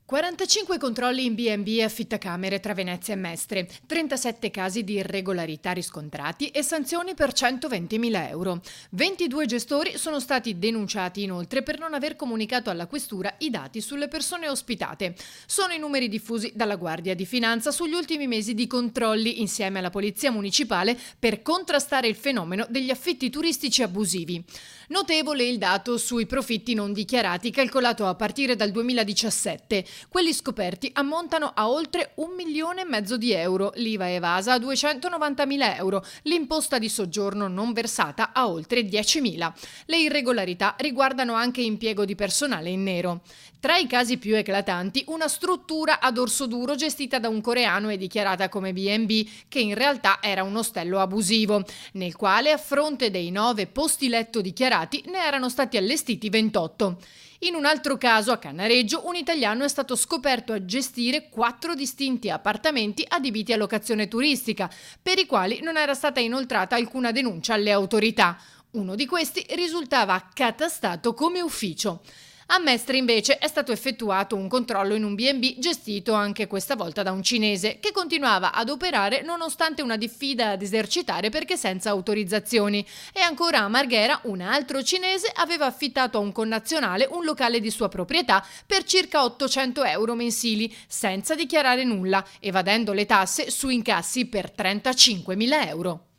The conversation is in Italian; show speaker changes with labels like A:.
A: 45 controlli in B&B e affittacamere tra Venezia e Mestre, 37 casi di irregolarità riscontrati e sanzioni per 120.000 euro. 22 gestori sono stati denunciati inoltre per non aver comunicato alla questura i dati sulle persone ospitate. Sono i numeri diffusi dalla Guardia di Finanza sugli ultimi mesi di controlli insieme alla Polizia Municipale per contrastare il fenomeno degli affitti turistici abusivi. Notevole il dato sui profitti non dichiarati calcolato a partire dal 2017. Quelli scoperti ammontano a oltre 1,5 milioni di euro, l'IVA evasa a 290.000 euro, l'imposta di soggiorno non versata a oltre 10.000. Le irregolarità riguardano anche impiego di personale in nero. Tra i casi più eclatanti, una struttura ad orso duro gestita da un coreano e dichiarata come B&B, che in realtà era un ostello abusivo, nel quale a fronte dei 9 posti letto dichiarati ne erano stati allestiti 28. In un altro caso, a Cannareggio, un italiano è stato scoperto a gestire 4 distinti appartamenti adibiti a locazione turistica, per i quali non era stata inoltrata alcuna denuncia alle autorità. Uno di questi risultava accatastato come ufficio. A Mestre invece è stato effettuato un controllo in un B&B gestito anche questa volta da un cinese che continuava ad operare nonostante una diffida ad esercitare perché senza autorizzazioni. E ancora a Marghera un altro cinese aveva affittato a un connazionale un locale di sua proprietà per circa 800 euro mensili senza dichiarare nulla, evadendo le tasse su incassi per 35.000 euro.